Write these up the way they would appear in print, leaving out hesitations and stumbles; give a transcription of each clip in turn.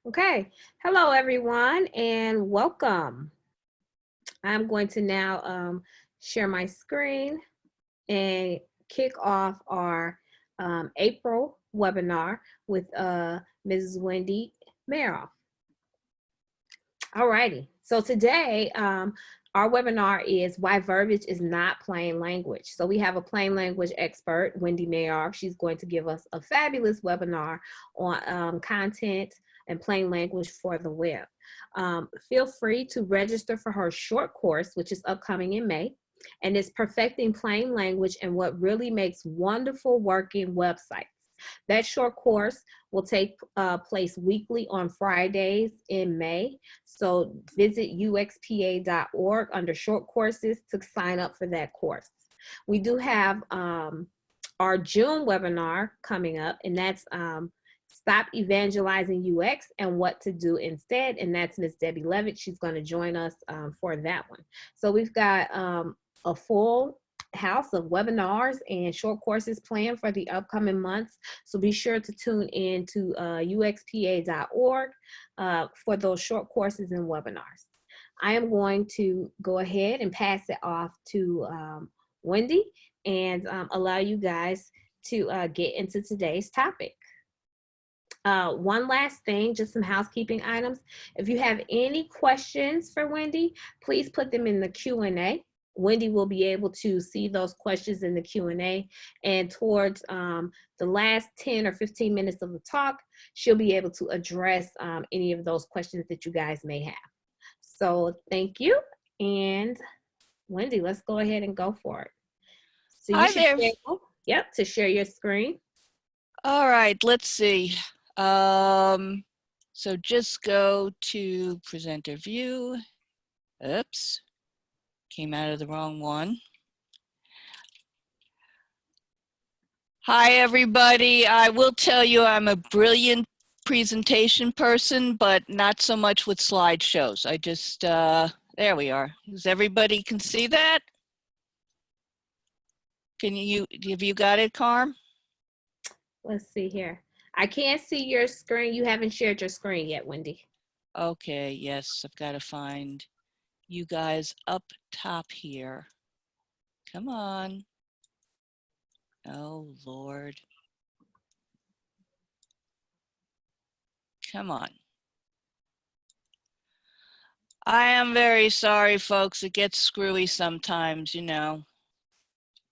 Okay, hello everyone and welcome. I'm going to now share my screen and kick off our April webinar with Mrs. Wendy Maroff. Alrighty, so today our webinar is why verbiage is not plain language. So we have a plain language expert, Wendy Maroff. She's going to give us a fabulous webinar on content and plain language for the web. Feel free to register for her short course, which is upcoming in May, and it's Perfecting Plain Language and What Really Makes Wonderful Working Websites. That short course will take place weekly on Fridays in May. So visit uxpa.org under short courses to sign up for that course. We do have our June webinar coming up, and that's Stop Evangelizing UX and What to Do Instead. And that's Miss Debbie Levitt. She's going to join us for that one. So we've got a full house of webinars and short courses planned for the upcoming months. So be sure to tune in to uxpa.org for those short courses and webinars. I am going to go ahead and pass it off to Wendy and allow you guys to get into today's topic. One last thing, just some housekeeping items. If you have any questions for Wendy, please put them in the Q&A. Wendy will be able to see those questions in the Q&A, and towards the last 10 or 15 minutes of the talk, she'll be able to address any of those questions that you guys may have. So thank you, and Wendy, let's go ahead and go for it. So you should be able, to share your screen. All right, let's see. So just go to presenter view. Oops. Came out of the wrong one. Hi, everybody. I will tell you I'm a brilliant presentation person, but not so much with slideshows. I just, there we are. Does everybody can see that? Can you, have you got it, Carm? Let's see here. I can't see your screen. You haven't shared your screen yet, Wendy. Okay, yes, I've got to find you guys up top here. Come on. Oh, Lord. Come on. I am very sorry, folks. It gets screwy sometimes, you know.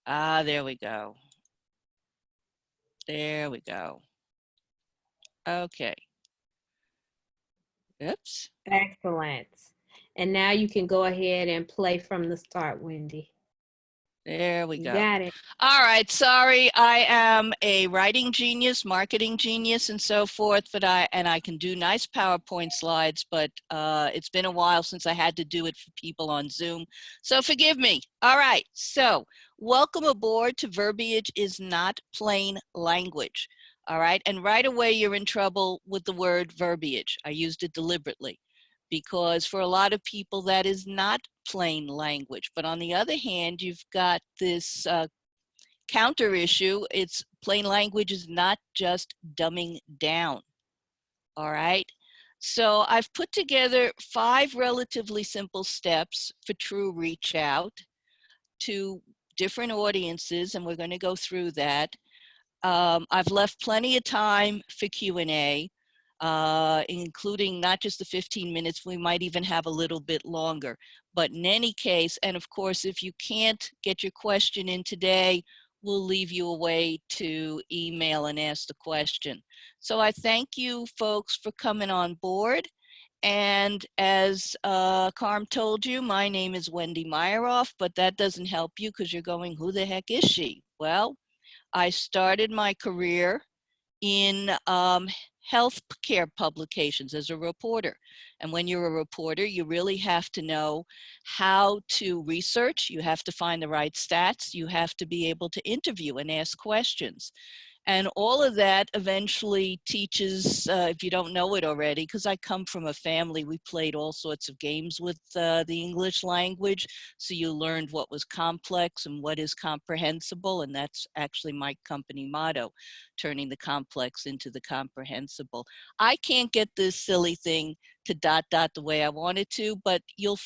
Ah, there we go. There we go. Okay. Oops. Excellent. And now you can go ahead and play from the start, Wendy. There we go. You got it. All right, sorry, I am a writing genius, marketing genius, and so forth, but I can do nice PowerPoint slides, but it's been a while since I had to do it for people on Zoom, so forgive me. All right, so welcome aboard to Verbiage is Not Plain Language. All right, and right away you're in trouble with the word verbiage. I used it deliberately because for a lot of people that is not plain language. But on the other hand, you've got this counter issue. It's plain language is not just dumbing down. All right. So I've put together 5 relatively simple steps for true reach out to different audiences, and we're going to go through that. I've left plenty of time for Q&A, including not just the 15 minutes, we might even have a little bit longer. But in any case, and of course, if you can't get your question in today, we'll leave you a way to email and ask the question. So I thank you folks for coming on board. And as Carm told you, my name is Wendy Maroff, but that doesn't help you because you're going, who the heck is she? Well, I started my career in healthcare publications as a reporter. And when you're a reporter, you really have to know how to research. You have to find the right stats. You have to be able to interview and ask questions. And all of that eventually teaches, if you don't know it already, because I come from a family, we played all sorts of games with the English language. So you learned what was complex and what is comprehensible. And that's actually my company motto, turning the complex into the comprehensible. I can't get this silly thing to dot the way I want it to, but you'll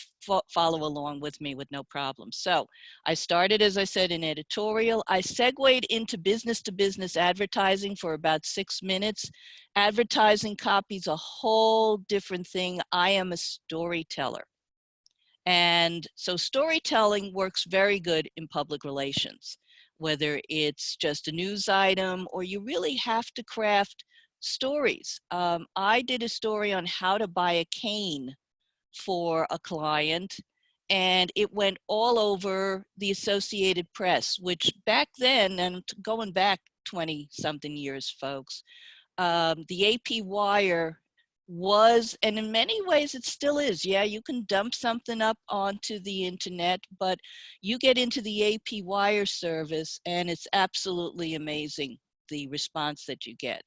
follow along with me with no problem. So I started, as I said, in editorial. I segued into business to business advertising for about 6 minutes. Advertising copy's a whole different thing. I am a storyteller. And so storytelling works very good in public relations, whether it's just a news item or you really have to craft stories. I did a story on how to buy a cane for a client, and it went all over the Associated Press, which back then, and going back 20 something years, folks, the AP Wire was, and in many ways it still is, yeah, you can dump something up onto the internet, but you get into the AP Wire service and it's absolutely amazing, the response that you get.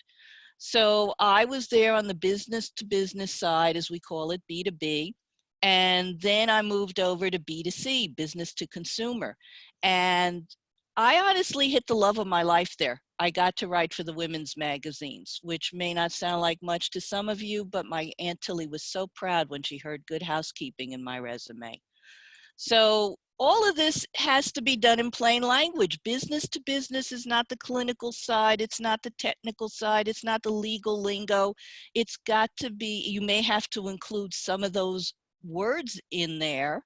So I was there on the business to business side, as we call it, B2B. And then I moved over to B2C, business to consumer. And I honestly hit the love of my life there. I got to write for the women's magazines, which may not sound like much to some of you, but my Aunt Tilly was so proud when she heard Good Housekeeping in my resume. So all of this has to be done in plain language. Business to business is not the clinical side. It's not the technical side. It's not the legal lingo. It's got to be, you may have to include some of those words in there,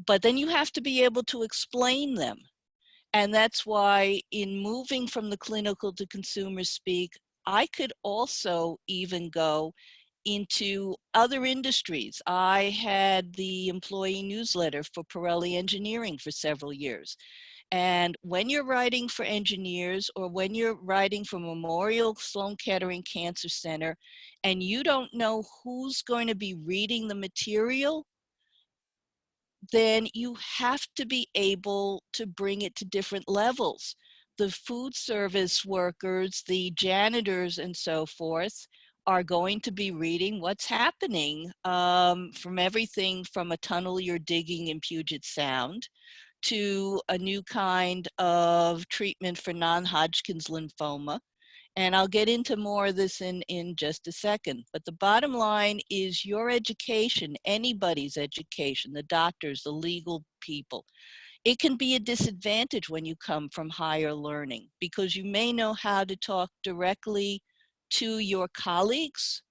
but then you have to be able to explain them. And that's why in moving from the clinical to consumer speak, I could also even go into other industries. I had the employee newsletter for Pirelli Engineering for several years. And when you're writing for engineers or when you're writing for Memorial Sloan Kettering Cancer Center and you don't know who's going to be reading the material, then you have to be able to bring it to different levels. The food service workers, the janitors and so forth are going to be reading what's happening from everything from a tunnel you're digging in Puget Sound to a new kind of treatment for non-Hodgkin's lymphoma. And I'll get into more of this in just a second. But the bottom line is your education, anybody's education, the doctors, the legal people, it can be a disadvantage when you come from higher learning because you may know how to talk directly to your colleagues,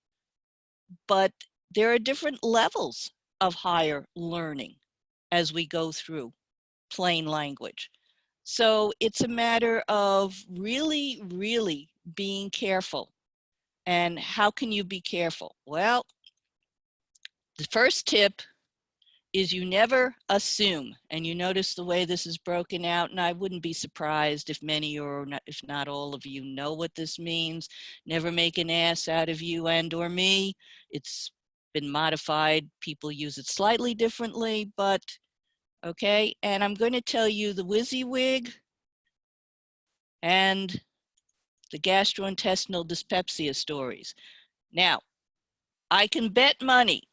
but there are different levels of higher learning as we go through plain language. So it's a matter of really, really being careful. And how can you be careful? Well, the first tip is you never assume. And you notice the way this is broken out, and I wouldn't be surprised if many or not, if not all of you know what this means. Never make an ass out of you and or me. It's been modified. People use it slightly differently, but okay. And I'm going to tell you the WYSIWYG and the gastrointestinal dyspepsia stories. Now, I can bet money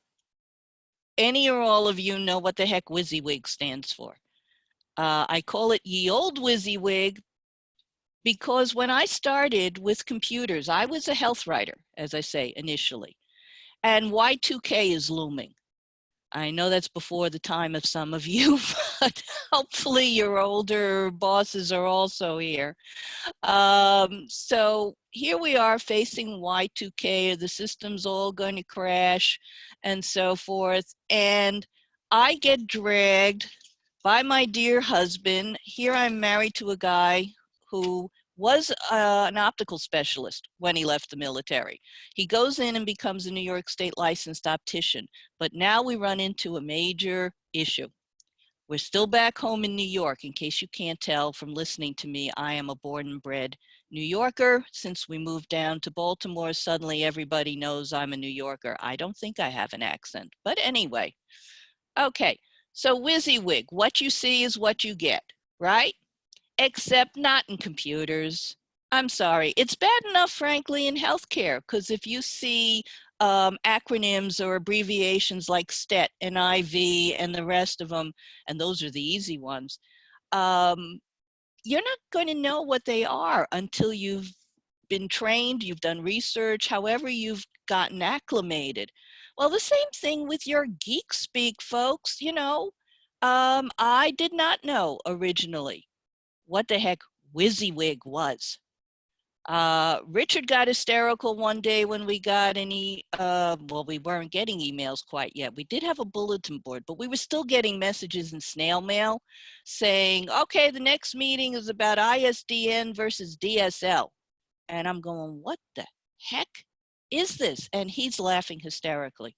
any or all of you know what the heck WYSIWYG stands for. I call it ye old WYSIWYG because when I started with computers, I was a health writer, as I say, initially. And Y2K is looming. I know that's before the time of some of you, but hopefully your older bosses are also here. So here we are facing Y2K, the system's all going to crash and so forth. And I get dragged by my dear husband. Here I'm married to a guy who was an optical specialist when he left the military. He goes in and becomes a New York State licensed optician, but now we run into a major issue. We're still back home in New York. In case you can't tell from listening to me, I am a born and bred New Yorker. Since we moved down to Baltimore, suddenly everybody knows I'm a New Yorker. I don't think I have an accent, but anyway. Okay, so WYSIWYG, what you see is what you get, right? Except not in computers. I'm sorry. It's bad enough, frankly, in healthcare, because if you see acronyms or abbreviations like STET and IV and the rest of them, and those are the easy ones, um, you're not going to know what they are until you've been trained, you've done research, however you've gotten acclimated. Well, the same thing with your geek speak, folks. You know, I did not know originally what the heck WYSIWYG was. Richard got hysterical one day when we got any, well, we weren't getting emails quite yet. We did have a bulletin board, but we were still getting messages in snail mail saying, okay, the next meeting is about ISDN versus DSL. And I'm going, what the heck is this? And he's laughing hysterically.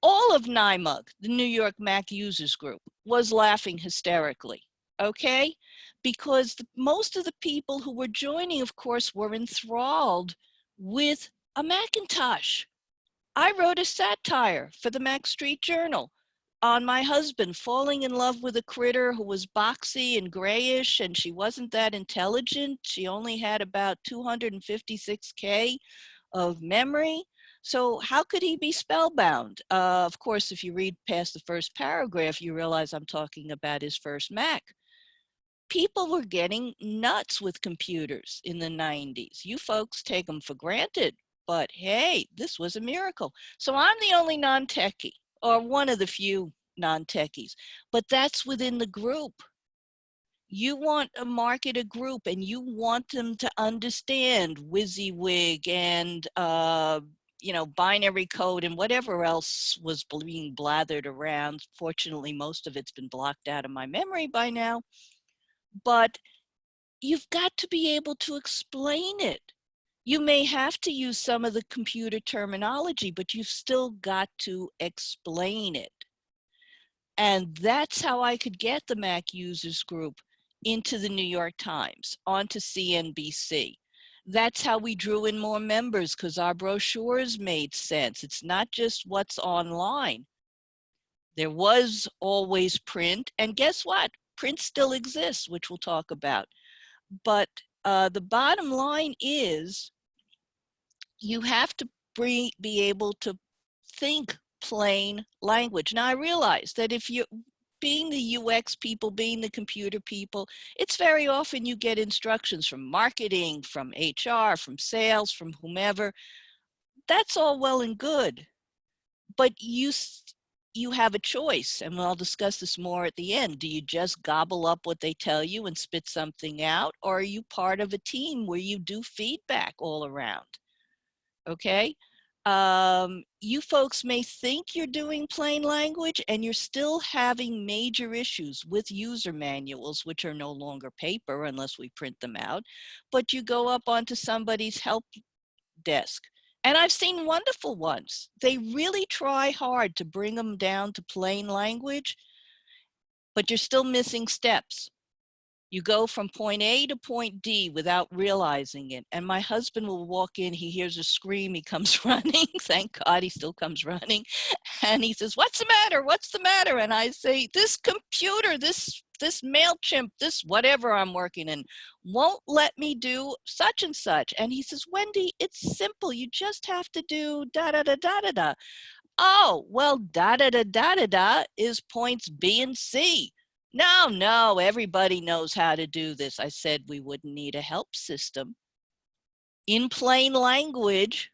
All of NYMUG, the New York Mac Users Group, was laughing hysterically, okay? Because most of the people who were joining, of course, were enthralled with a Macintosh. I wrote a satire for the Mac Street Journal on my husband falling in love with a critter who was boxy and grayish, and she wasn't that intelligent. She only had about 256K of memory. So how could he be spellbound? Of course, if you read past the first paragraph, you realize I'm talking about his first Mac. People were getting nuts with computers in the 90s. You folks take them for granted, but hey, this was a miracle. So I'm the only non-techie, or one of the few non-techies, but that's within the group. You want to market a group and you want them to understand WYSIWYG and you know, binary code and whatever else was being blathered around. Fortunately, most of it's been blocked out of my memory by now. But you've got to be able to explain it. You may have to use some of the computer terminology, but you've still got to explain it. And that's how I could get the Mac Users Group into the New York Times, onto CNBC. That's how we drew in more members, because our brochures made sense. It's not just what's online. There was always print, and guess what? Print still exists, which we'll talk about. But the bottom line is you have to be able to think plain language. Now, I realize that if you're being the UX people, being the computer people, it's very often you get instructions from marketing, from HR, from sales, from whomever. That's all well and good, but you have a choice, and I'll discuss this more at the end. Do you just gobble up what they tell you and spit something out, or are you part of a team where you do feedback all around? Okay. You folks may think you're doing plain language and you're still having major issues with user manuals, which are no longer paper unless we print them out, but you go up onto somebody's help desk. And I've seen wonderful ones. They really try hard to bring them down to plain language, but you're still missing steps. You go from point A to point D without realizing it. And my husband will walk in, he hears a scream, he comes running. Thank God he still comes running. And he says, what's the matter? What's the matter? And I say, this computer, this MailChimp, this whatever I'm working in, won't let me do such and such. And he says, Wendy, it's simple. You just have to do da da da da da da. Oh, well, da da da da da da is points B and C. No, everybody knows how to do this. I said we wouldn't need a help system. In plain language,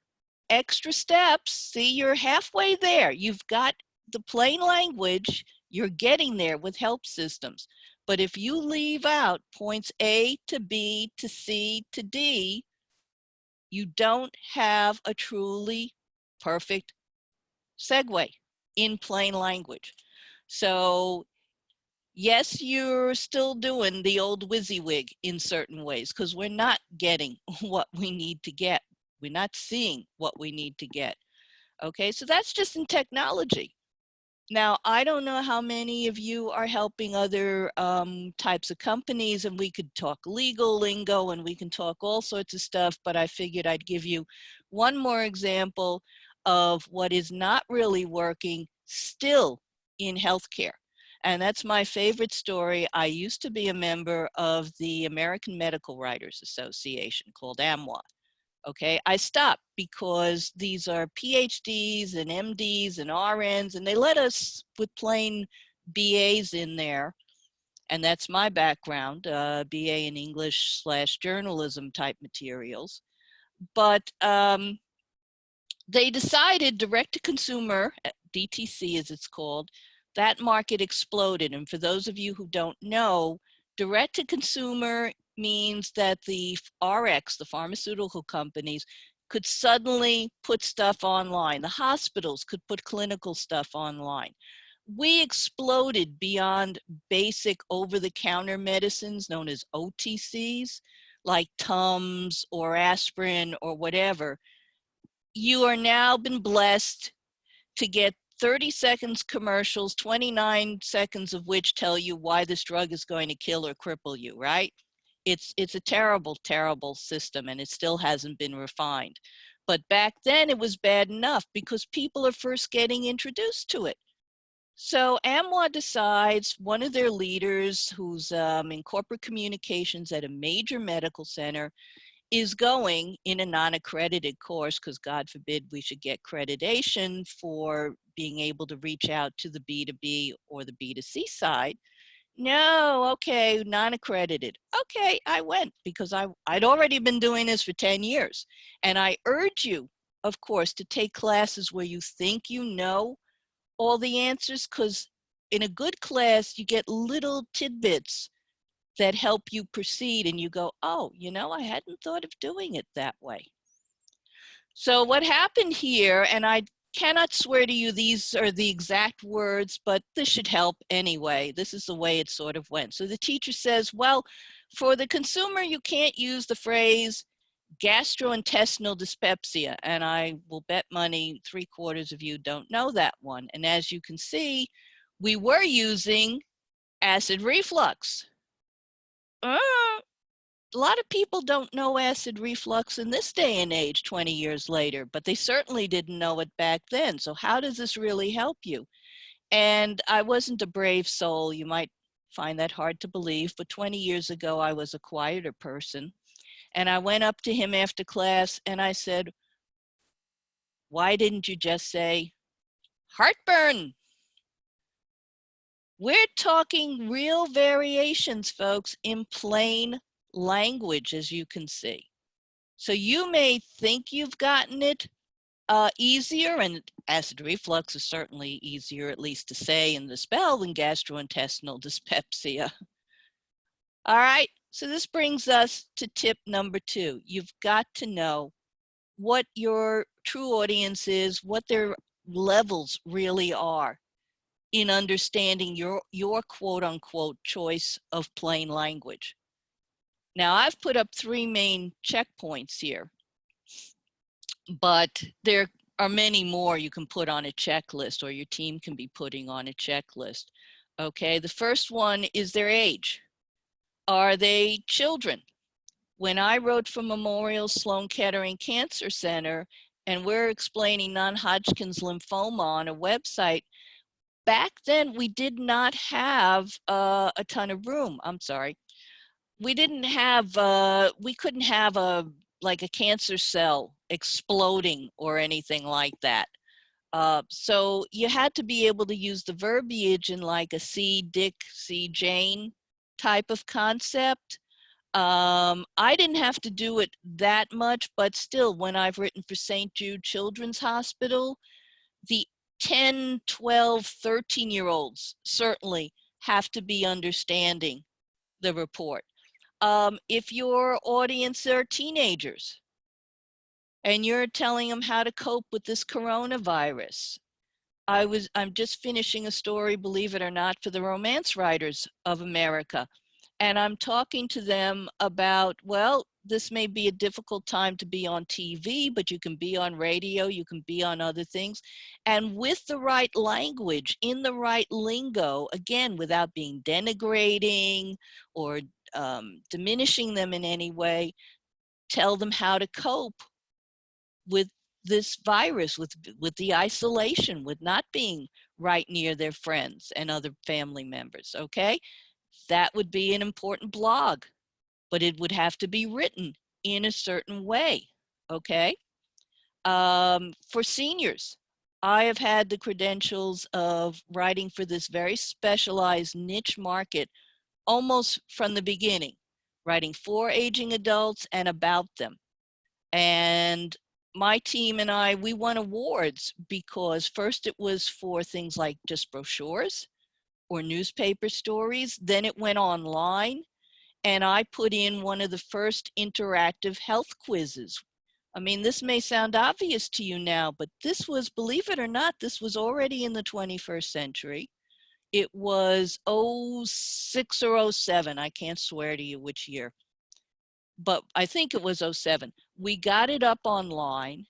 extra steps. See, you're halfway there. You've got the plain language. You're getting there with help systems. But if you leave out points A to B to C to D, you don't have a truly perfect segue in plain language. So yes, you're still doing the old WYSIWYG in certain ways because we're not getting what we need to get. We're not seeing what we need to get. Okay, so that's just in technology. Now, I don't know how many of you are helping other types of companies, and we could talk legal lingo and we can talk all sorts of stuff, but I figured I'd give you one more example of what is not really working still in healthcare. and that's my favorite story. I used to be a member of the American Medical Writers Association called AMWA. Okay, I stopped because these are PhDs and MDs and RNs, and they let us with plain BAs in there. And that's my background, BA in English / journalism type materials. But they decided direct to consumer, DTC as it's called, that market exploded. And for those of you who don't know, direct to consumer means that the RX, the pharmaceutical companies, could suddenly put stuff online. The hospitals could put clinical stuff online. We exploded beyond basic over-the-counter medicines known as OTCs, like Tums or aspirin or whatever. You are now been blessed to get 30 seconds commercials, 29 seconds of which tell you why this drug is going to kill or cripple you, right? It's a terrible, terrible system, and it still hasn't been refined. But back then it was bad enough because people are first getting introduced to it. So AMWA decides, one of their leaders who's in corporate communications at a major medical center is going in a non-accredited course, because God forbid we should get accreditation for being able to reach out to the B2B or the B2C side. No, okay, non-accredited. Okay, I went because I'd already been doing this for 10 years. And I urge you, of course, to take classes where you think you know all the answers, because in a good class, you get little tidbits that help you proceed, and you go, oh, you know, I hadn't thought of doing it that way. So what happened here, and I cannot swear to you these are the exact words, but this should help anyway. This is the way it sort of went. So the teacher says, well, for the consumer, you can't use the phrase gastrointestinal dyspepsia. And I will bet money 3/4 of you don't know that one. And as you can see, we were using acid reflux. A lot of people don't know acid reflux in this day and age, 20 years later, but they certainly didn't know it back then. So how does this really help you? And I wasn't a brave soul. You might find that hard to believe, but 20 years ago, I was a quieter person. And I went up to him after class and I said, why didn't you just say heartburn? We're talking real variations, folks, in plain language, as you can see. So you may think you've gotten it easier, and acid reflux is certainly easier, at least to say and to spell, than gastrointestinal dyspepsia. All right, so this brings us to tip number 2. You've got to know what your true audience is, what their levels really are in understanding your quote unquote choice of plain language. Now I've put up 3 main checkpoints here, but there are many more you can put on a checklist, or your team can be putting on a checklist. Okay, the first one is their age. Are they children? When I wrote for Memorial Sloan Kettering Cancer Center, and we're explaining non-Hodgkin's lymphoma on a website, back then we did not have a ton of room. I'm sorry. We didn't have, we couldn't have like a cancer cell exploding or anything like that. So you had to be able to use the verbiage in like a C. Dick, C. Jane type of concept. I didn't have to do it that much, but still, when I've written for St. Jude Children's Hospital, the 10, 12, 13-year-olds certainly have to be understanding the report. If your audience are teenagers and you're telling them how to cope with this coronavirus, I'm just finishing a story, believe it or not, for the Romance Writers of America. And I'm talking to them about, well, this may be a difficult time to be on TV, but you can be on radio, you can be on other things. And with the right language, in the right lingo, again, without being denigrating or diminishing them in any way, tell them how to cope with this virus, with the isolation, with not being right near their friends and other family members, okay? That would be an important blog, but it would have to be written in a certain way, okay? For seniors, I have had the credentials of writing for this very specialized niche market almost from the beginning, writing for aging adults and about them. And my team and I, we won awards because first it was for things like just brochures or newspaper stories. Then it went online, and I put in one of the first interactive health quizzes. I mean, this may sound obvious to you now, but this was, believe it or not, this was already in the 21st century. It was '06 or '07. I can't swear to you which year, but I think it was '07. We got it up online,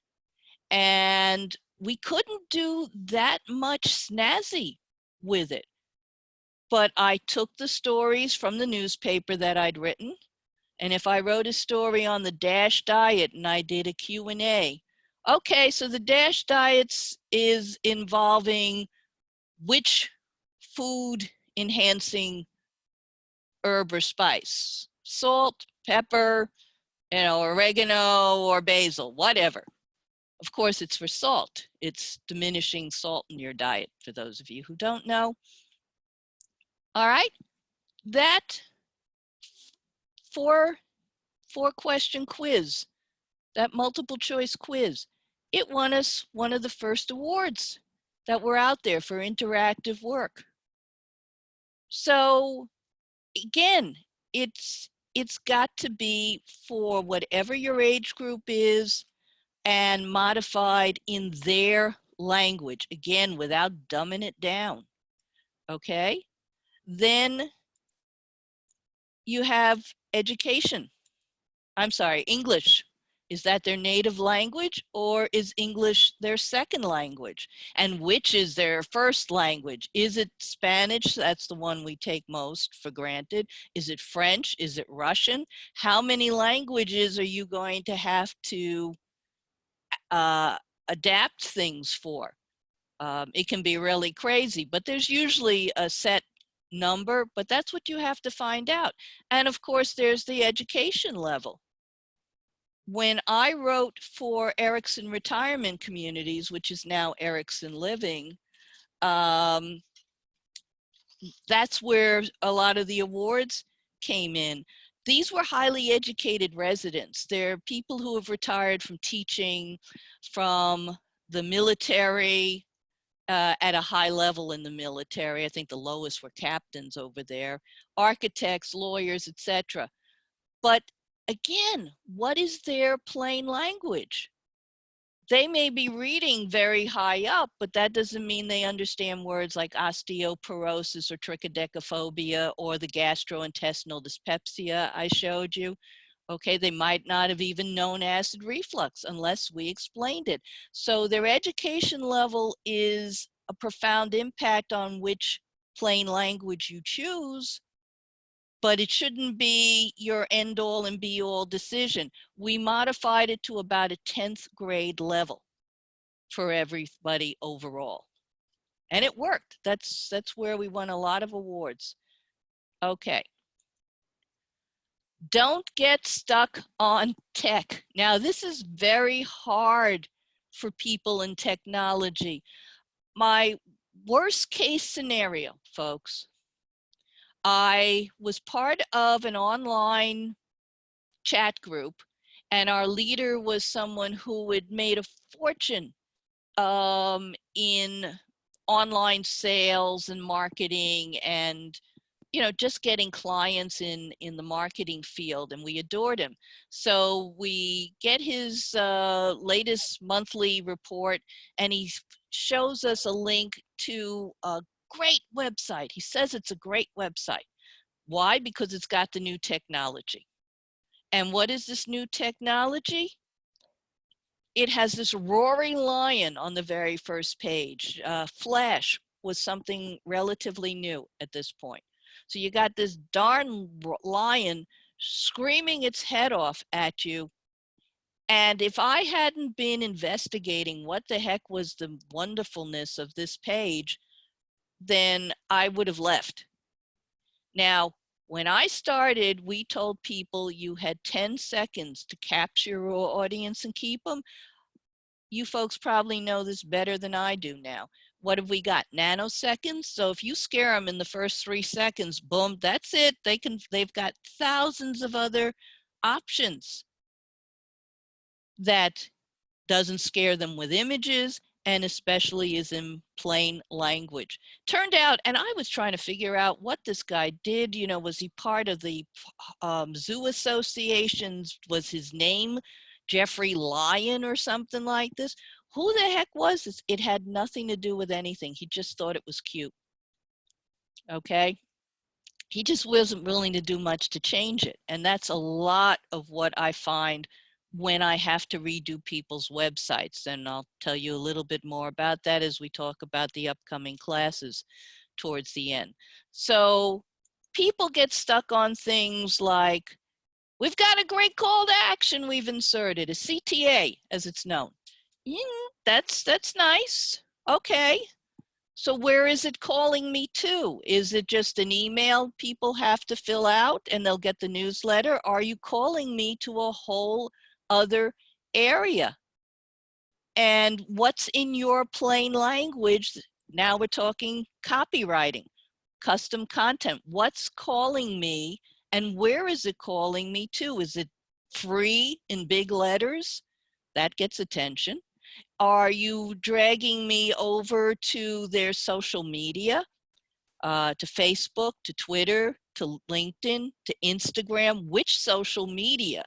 and we couldn't do that much snazzy with it. But I took the stories from the newspaper that I'd written, and if I wrote a story on the DASH diet and I did a Q&A, okay, so the DASH diets is involving which food enhancing herb or spice? Salt, pepper, oregano or basil, whatever. Of course, it's for salt. It's diminishing salt in your diet, for those of you who don't know. All right, that four question quiz, that multiple choice quiz, it won us one of the first awards that were out there for interactive work. So again, it's got to be for whatever your age group is and modified in their language, again, without dumbing it down, okay? Then you have education. I'm sorry, English. Is that their native language, or is English their second language? And which is their first language? Is it Spanish? That's the one we take most for granted. Is it French? Is it Russian? How many languages are you going to have to adapt things for? It can be really crazy, but there's usually a set number, but that's what you have to find out. And of course, there's the education level. When I wrote for Erickson Retirement Communities, which is now Erickson Living, that's where a lot of the awards came in. These were highly educated residents. They're people who have retired from teaching, from the military, at a high level in the military. I think the lowest were captains over there, architects, lawyers, etc. But again, what is their plain language? They may be reading very high up, but that doesn't mean they understand words like osteoporosis or trichodecaphobia or the gastrointestinal dyspepsia I showed you. Okay, they might not have even known acid reflux unless we explained it. So their education level is a profound impact on which plain language you choose, but it shouldn't be your end all and be all decision. We modified it to about a 10th grade level for everybody overall. And it worked. That's where we won a lot of awards. Okay. Don't get stuck on tech. Now, this is very hard for people in technology. My worst case scenario, folks, I was part of an online chat group, and our leader was someone who had made a fortune in online sales and marketing and just getting clients in the marketing field, and we adored him. So we get his latest monthly report, and he shows us a link to a great website. He says it's a great website. Why? Because it's got the new technology. And what is this new technology? It has this roaring lion on the very first page. Flash was something relatively new at this point. So you got this darn lion screaming its head off at you. And if I hadn't been investigating what the heck was the wonderfulness of this page, then I would have left. Now, when I started, we told people you had 10 seconds to capture your audience and keep them. You folks probably know this better than I do now. What have we got? Nanoseconds. So if you scare them in the first 3 seconds, boom, that's it. They've got thousands of other options that doesn't scare them with images, and especially is in plain language. Turned out, and I was trying to figure out what this guy did, you know, was he part of the zoo associations? Was his name Jeffrey Lyon or something like this? Who the heck was this? It had nothing to do with anything. He just thought it was cute. Okay. He just wasn't willing to do much to change it. And that's a lot of what I find when I have to redo people's websites. And I'll tell you a little bit more about that as we talk about the upcoming classes towards the end. So people get stuck on things like, we've got a great call to action we've inserted, a CTA as it's known. Yeah, that's nice. Okay. So where is it calling me to? Is it just an email people have to fill out and they'll get the newsletter? Are you calling me to a whole other area? And what's in your plain language? Now we're talking copywriting, custom content. What's calling me and where is it calling me to? Is it free in big letters? That gets attention. Are you dragging me over to their social media, to Facebook, to Twitter, to LinkedIn, to Instagram? Which social media?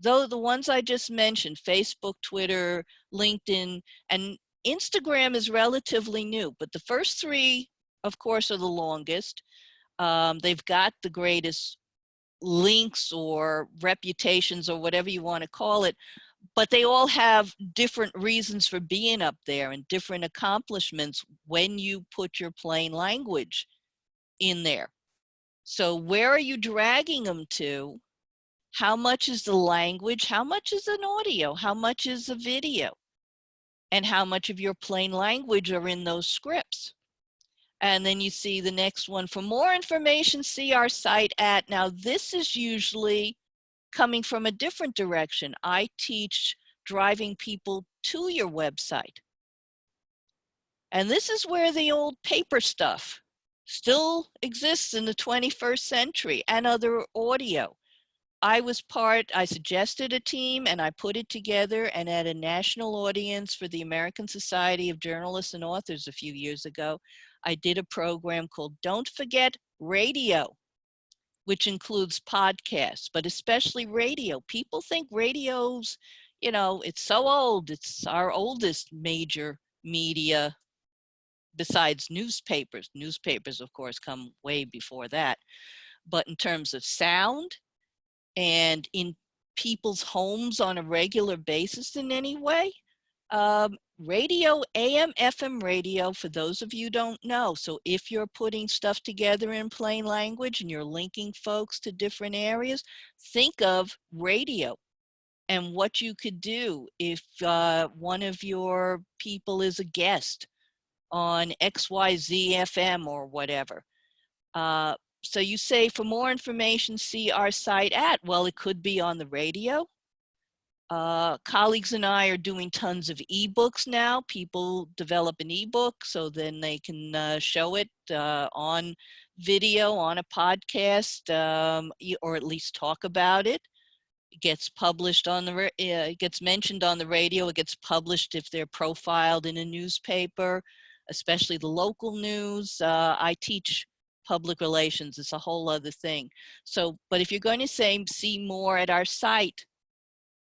Though the ones I just mentioned, Facebook, Twitter, LinkedIn, and Instagram is relatively new, but the first 3, of course, are the longest. They've got the greatest links or reputations or whatever you want to call it, but they all have different reasons for being up there and different accomplishments when you put your plain language in there. So where are you dragging them to? How much is the language? How much is an audio? How much is a video? And how much of your plain language are in those scripts? And then you see the next one. For more information, see our site at. Now this is usually coming from a different direction. I teach driving people to your website. And this is where the old paper stuff still exists in the 21st century, and other audio. I suggested a team and I put it together, and at a national audience for the American Society of Journalists and Authors a few years ago, I did a program called Don't Forget Radio, which includes podcasts, but especially radio. People think radio's, you know, it's so old. It's our oldest major media besides newspapers. Newspapers, of course, come way before that. But in terms of sound and in people's homes on a regular basis in any way, radio, AM, FM radio, for those of you who don't know. So if you're putting stuff together in plain language and you're linking folks to different areas, think of radio and what you could do if one of your people is a guest on XYZ FM or whatever. So you say, for more information, see our site at. Well, it could be on the radio. Colleagues and I are doing tons of ebooks now. People develop an ebook so then they can show it on video, on a podcast, or at least talk about it. It gets published on the, it gets mentioned on the radio. It gets published if they're profiled in a newspaper, especially the local news. I teach public relations. It's a whole other thing. So, but if you're going to say, see more at our site,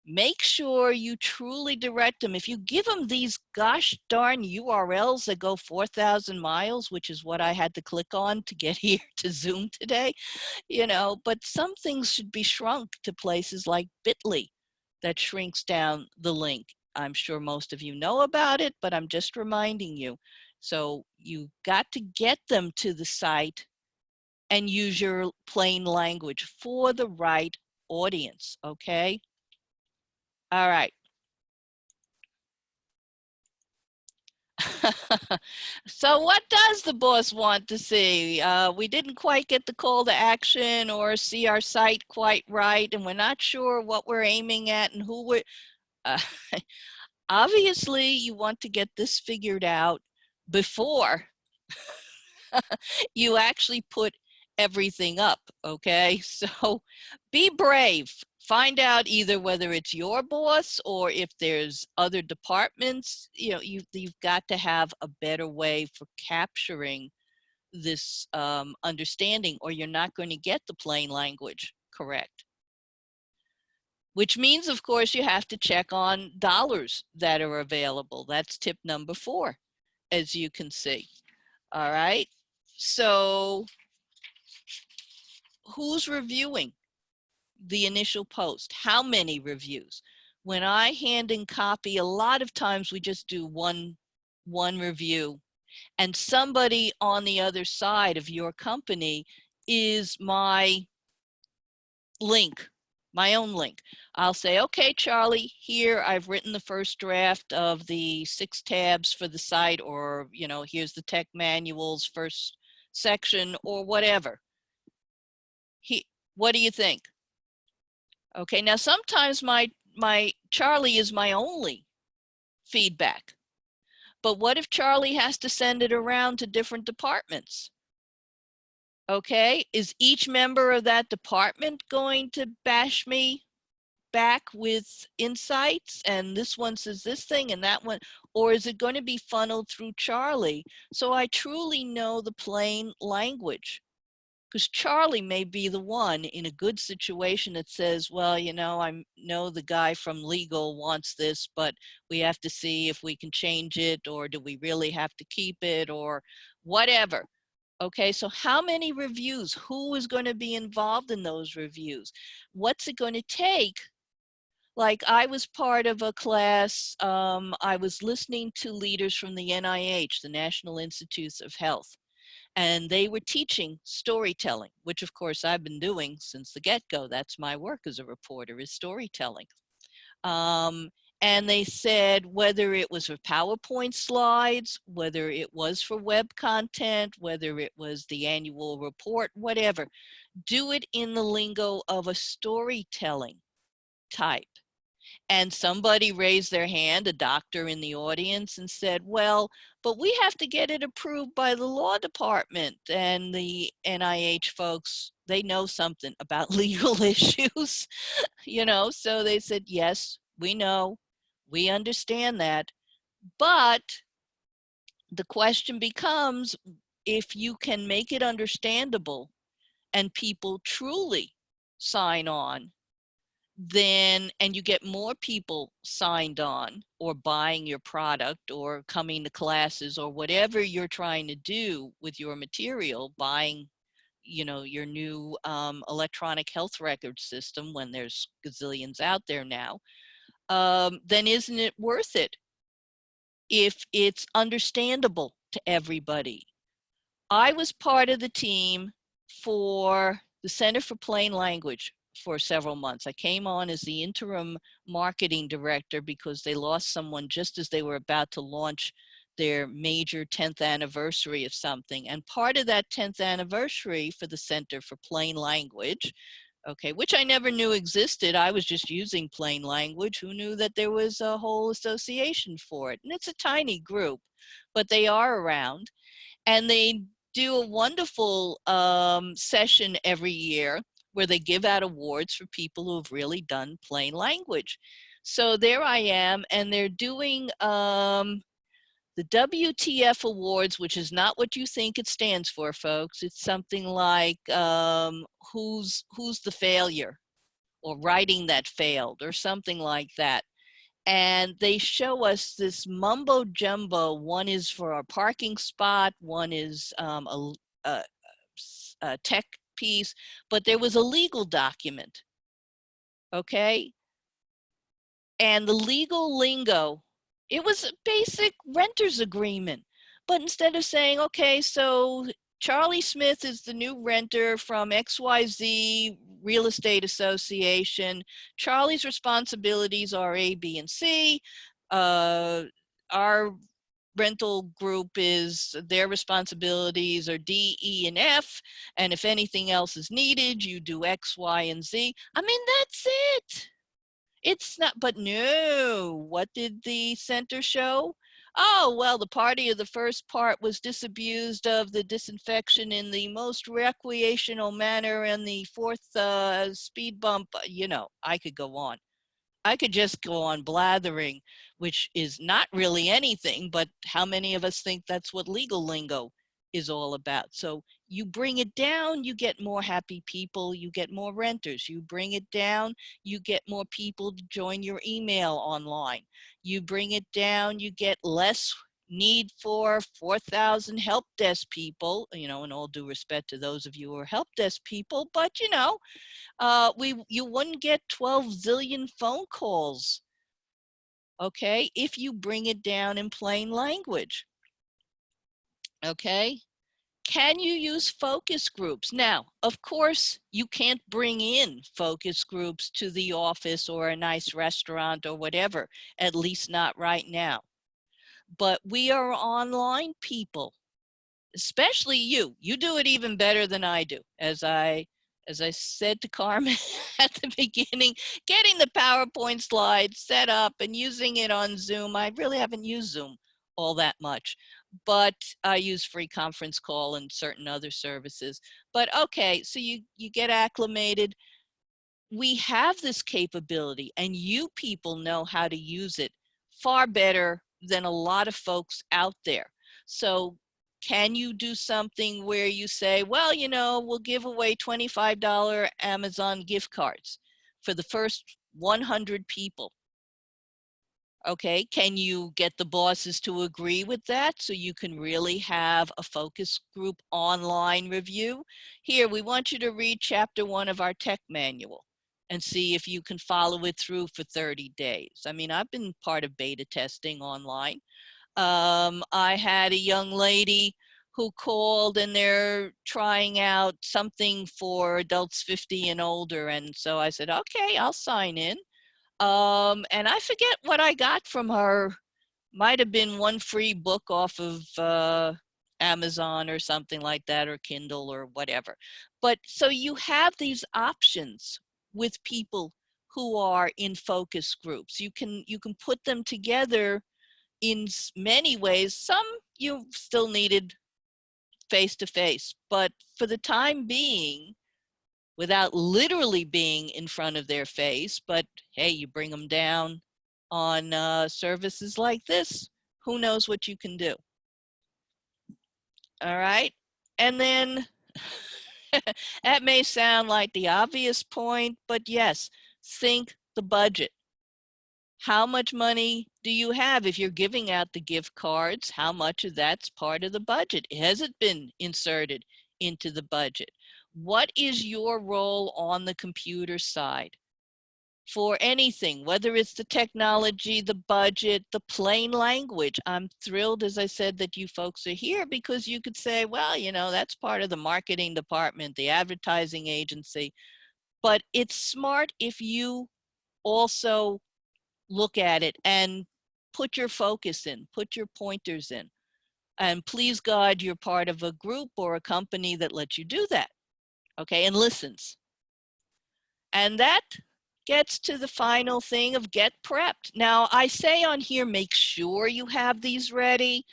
make sure you truly direct them. If you give them these gosh darn URLs that go 4,000 miles, which is what I had to click on to get here to Zoom today, you know, but some things should be shrunk to places like Bitly that shrinks down the link. I'm sure most of you know about it, but I'm just reminding you. So you got to get them to the site and use your plain language for the right audience, okay? All right. So what does the boss want to see? We didn't quite get the call to action or see our site quite right, and we're not sure what we're aiming at and who we're, uh, obviously you want to get this figured out before you actually put everything up, okay? So be brave. Find out either whether it's your boss or if there's other departments. You know, you've got to have a better way for capturing this understanding, or you're not going to get the plain language correct. Which means, of course, you have to check on dollars that are available. That's tip number 4, as you can see. All right. So who's reviewing the initial post? How many reviews? When I hand in copy, a lot of times we just do one review, and somebody on the other side of your company is my link, my own link. I'll say, okay, Charlie, here I've written the first draft of the 6 tabs for the site, or, you know, here's the tech manuals first section, or whatever. What do you think? Okay, now sometimes my Charlie is my only feedback. But what if Charlie has to send it around to different departments? Okay, is each member of that department going to bash me back with insights, and this one says this thing and that one, or is it going to be funneled through Charlie so I truly know the plain language? Because Charlie may be the one in a good situation that says, well, you know, I know the guy from legal wants this, but we have to see if we can change it, or do we really have to keep it, or whatever. Okay, so how many reviews? Who is going to be involved in those reviews? What's it going to take? Like, I was part of a class, I was listening to leaders from the NIH, the National Institutes of Health, and they were teaching storytelling, which of course I've been doing since the get-go. That's my work as a reporter, is storytelling. And they said whether it was for PowerPoint slides, whether it was for web content, whether it was the annual report, whatever, do it in the lingo of a storytelling type. And somebody raised their hand, a doctor in the audience, and said, well, but we have to get it approved by the law department. And the NIH folks, they know something about legal issues, you know, so they said, yes, we know, we understand that. But the question becomes, if you can make it understandable and people truly sign on, then, and you get more people signed on or buying your product or coming to classes or whatever you're trying to do with your material, buying, you know, your new electronic health record system, when there's gazillions out there now, then isn't it worth it if it's understandable to everybody? I was part of the team for the Center for Plain Language for several months. I came on as the interim marketing director because they lost someone just as they were about to launch their major 10th anniversary of something. And part of that 10th anniversary for the Center for Plain Language, okay, which I never knew existed. I was just using plain language. Who knew that there was a whole association for it? And it's a tiny group, but they are around. And they do a wonderful session every year where they give out awards for people who have really done plain language. So there I am, and they're doing the WTF awards, which is not what you think it stands for, folks. It's something like who's the failure, or writing that failed, or something like that. And they show us this mumbo jumbo. One is for a parking spot, one is a tech piece, but there was a legal document, okay? And the legal lingo, it was a basic renter's agreement. But instead of saying, okay, so Charlie Smith is the new renter from XYZ Real Estate Association. Charlie's responsibilities are A, B, and C. Our rental group is, their responsibilities are D, E, and F. And if anything else is needed, you do X, Y, and Z. I mean, that's it. It's not, but no, what did the center show? Oh, well, the party of the first part was disabused of the disinfection in the most recreational manner, and the fourth speed bump, you know, I could go on. I could just go on blathering, which is not really anything, but how many of us think that's what legal lingo is all about? So you bring it down, you get more happy people, you get more renters. You bring it down, you get more people to join your email online. You bring it down, you get less need for 4,000 help desk people, you know, in all due respect to those of you who are help desk people, but you know, you wouldn't get 12 zillion phone calls, okay, if you bring it down in plain language, okay? Can you use focus groups? Now, of course, you can't bring in focus groups to the office or a nice restaurant or whatever, at least not right now. But we are online people, especially you. You do it even better than I do. As I said to Carmen at the beginning, getting the PowerPoint slide set up and using it on Zoom. I really haven't used Zoom all that much, but I use free conference call and certain other services. But okay, so you get acclimated. We have this capability, and you people know how to use it far better than a lot of folks out there. So can you do something where you say, well, you know, we'll give away $25 Amazon gift cards for the first 100 people? Okay, can you get the bosses to agree with that so you can really have a focus group online review? Here, we want you to read chapter 1 of our tech manual and see if you can follow it through for 30 days. I mean, I've been part of beta testing online. I had a young lady who called, and they're trying out something for adults 50 and older. And so I said, okay, I'll sign in. And I forget what I got from her. Might have been one free book off of Amazon or something like that, or Kindle or whatever. But so you have these options with people who are in focus groups. You can put them together in many ways. Some you still needed face to face, but for the time being, without literally being in front of their face, but hey, you bring them down on services like this, who knows what you can do. All right. And then that may sound like the obvious point, but yes, think the budget. How much money do you have? If you're giving out the gift cards, how much of that's part of the budget? Has it been inserted into the budget? What is your role on the computer side for anything, whether it's the technology, the budget, the plain language? I'm thrilled, as I said, that you folks are here, because you could say, well, you know, that's part of the marketing department, the advertising agency. But it's smart if you also look at it and put your focus in, put your pointers in. And please God, you're part of a group or a company that lets you do that, okay, and listens. And that gets to the final thing of get prepped. Now, I say on here, make sure you have these ready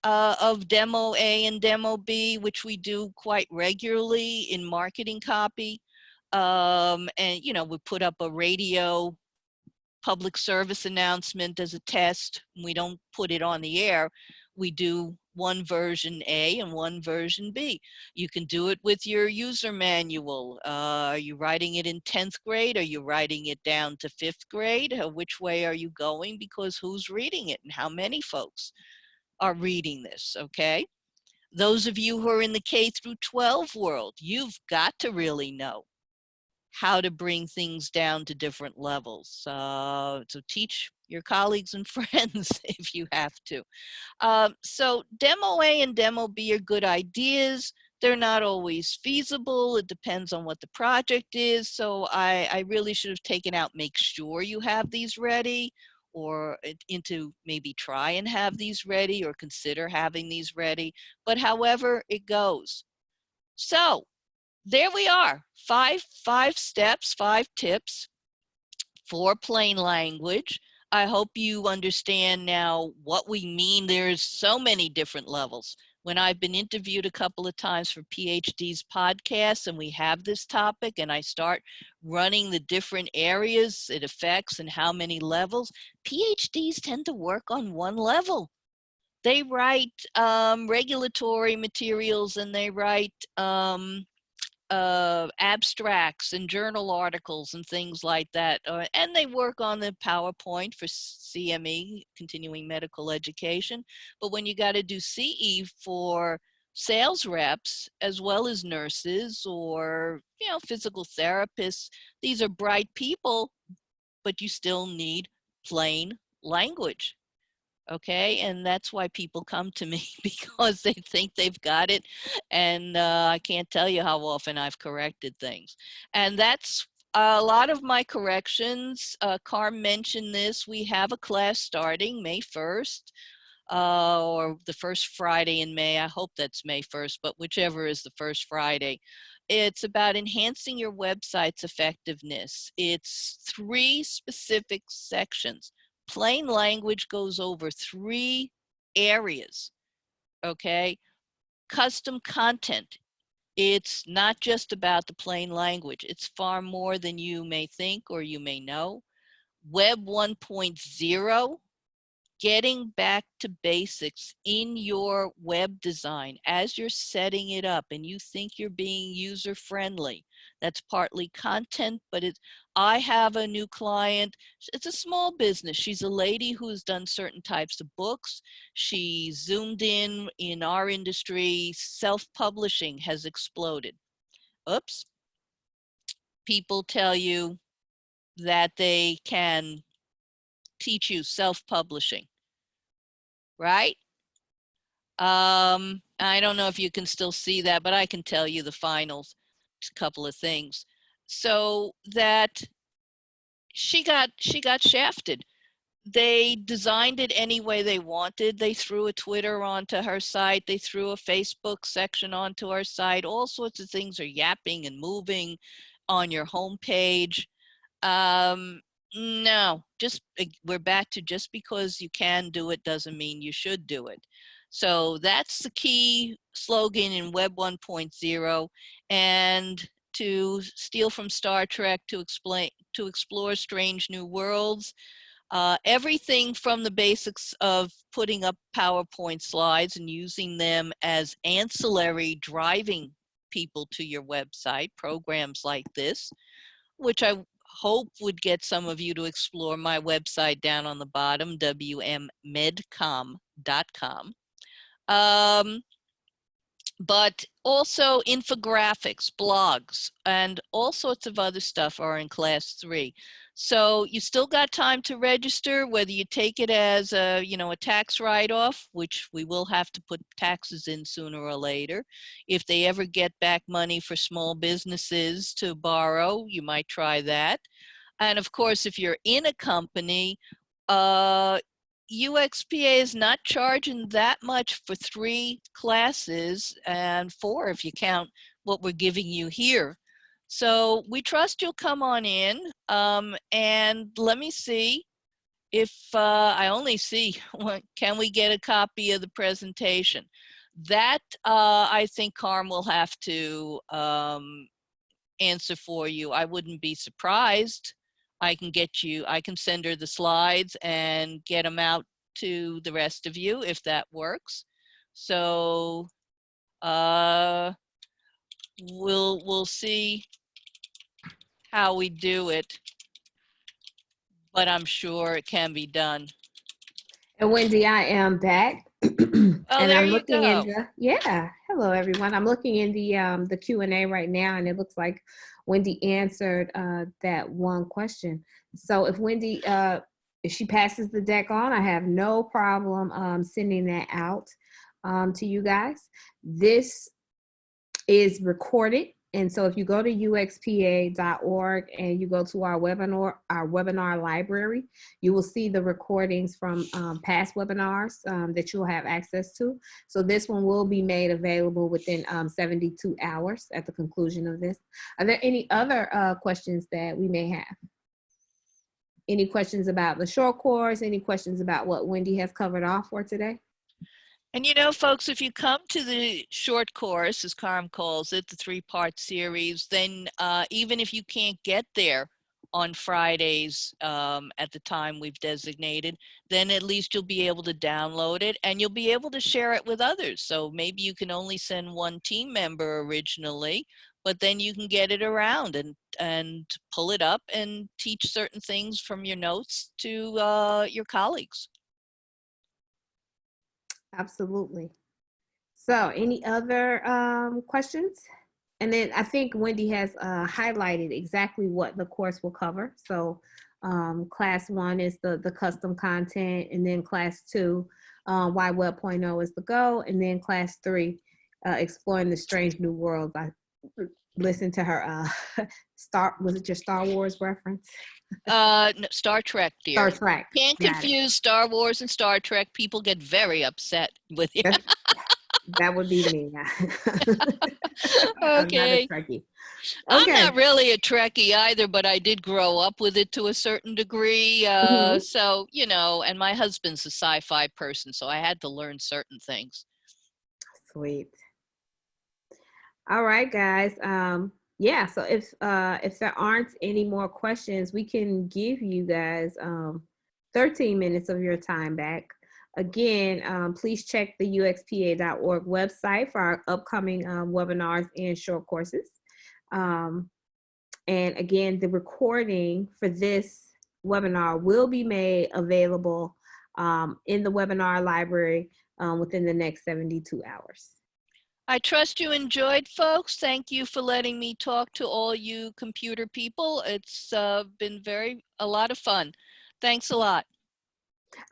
of demo A and demo B, which we do quite regularly in marketing copy. And, you know, we put up a radio public service announcement as a test. We don't put it on the air. We do one version A and one version B. You can do it with your user manual. Are you writing it in 10th grade? Are you writing it down to 5th grade? Which way are you going? Because who's reading it and how many folks are reading this, okay? Those of you who are in the K through 12 world, you've got to really know how to bring things down to different levels. So teach your colleagues and friends if you have to. So demo A and demo B are good ideas. They're not always feasible. It depends on what the project is. So I really should have taken out, make sure you have these ready, or into maybe try and have these ready or consider having these ready, but however it goes. So there we are, five steps, 5 tips for plain language. I hope you understand now what we mean. There's so many different levels. When I've been interviewed a couple of times for PhD's podcasts and we have this topic and I start running the different areas it affects and how many levels, PhDs tend to work on one level. They write regulatory materials and they write abstracts and journal articles and things like that. And they work on the PowerPoint for CME, continuing medical education. But when you got to do CE for sales reps, as well as nurses or, physical therapists, these are bright people, but you still need plain language. Okay, and that's why people come to me, because they think they've got it, and I can't tell you how often I've corrected things. And that's a lot of my corrections. Carm mentioned this. We have a class starting May 1st, or the first Friday in May. I hope that's May 1st, but whichever is the first Friday. It's about enhancing your website's effectiveness. It's 3 specific sections. Plain language goes over 3 areas, okay? Custom content. It's not just about the plain language. It's far more than you may think or you may know. Web 1.0, getting back to basics in your web design as you're setting it up and you think you're being user friendly. That's partly content, but I have a new client. It's a small business. She's a lady who's done certain types of books. She zoomed in our industry. Self-publishing has exploded. Oops. People tell you that they can teach you self-publishing, right? I don't know if you can still see that, but I can tell you the final couple of things. So that she got shafted. They designed it any way they wanted. They threw a Twitter onto her site. They threw a Facebook section onto our site. All sorts of things are yapping and moving on your homepage. No, we're back to just because you can do it doesn't mean you should do it. So that's the key slogan in Web 1.0. And to steal from Star Trek, to explore strange new worlds, everything from the basics of putting up PowerPoint slides and using them as ancillary driving people to your website, programs like this, which I hope would get some of you to explore my website down on the bottom, wmmedcom.com. But also infographics, blogs, and all sorts of other stuff are in class 3. So you still got time to register, whether you take it as a tax write-off, which we will have to put taxes in sooner or later. If they ever get back money for small businesses to borrow, you might try that. And of course, if you're in a company, UXPA is not charging that much for 3 classes, and 4 if you count what we're giving you here. So we trust you'll come on in, and let me see if I only see, can we get a copy of the presentation? That I think Carm will have to answer for you. I wouldn't be surprised. I can send her the slides and get them out to the rest of you if that works. So we'll see how we do it, but I'm sure it can be done. And Wendy, I am back. Oh, and there I'm you looking go. in hello everyone. I'm looking in the Q&A right now, and it looks like Wendy answered that one question. So if Wendy, if she passes the deck on, I have no problem sending that out to you guys. This is recorded And so if you go to uxpa.org and you go to our webinar library, you will see the recordings from past webinars that you'll have access to. So this one will be made available within 72 hours at the conclusion of this. Are there any other questions that we may have? Any questions about the short course? Any questions about what Wendy has covered off for today? And you know, folks, if you come to the short course, as Carm calls it, the 3-part series, then even if you can't get there on Fridays at the time we've designated, then at least you'll be able to download it and you'll be able to share it with others. So maybe you can only send one team member originally, but then you can get it around and pull it up and teach certain things from your notes to your colleagues. Absolutely. So any other questions? And then I think Wendy has highlighted exactly what the course will cover. So class 1 is the custom content, and then class 2, why Web.0 is the go, and then class 3, exploring the strange new world. I listened to her was it your Star Wars reference? No, Star Trek, dear. Star Trek. Can't confuse Star Wars and Star Trek. People get very upset with you. That would be me. I'm not a Okay. Trekkie. I'm Okay. not really a Trekkie either, but I did grow up with it to a certain degree. So, you know, and my husband's a sci-fi person, so I had to learn certain things. Sweet. All right, guys. Yeah, so if there aren't any more questions, we can give you guys 13 minutes of your time back. Again, please check the uxpa.org website for our upcoming webinars and short courses. And again, the recording for this webinar will be made available in the webinar library within the next 72 hours. I trust you enjoyed, folks. Thank you for letting me talk to all you computer people. It's been a lot of fun. Thanks a lot.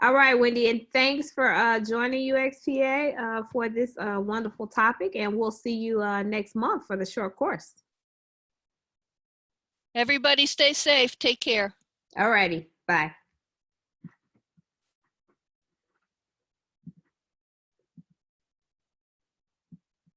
All right, Wendy, and thanks for joining UXPA for this wonderful topic, and we'll see you next month for the short course. Everybody stay safe. Take care. All righty, bye.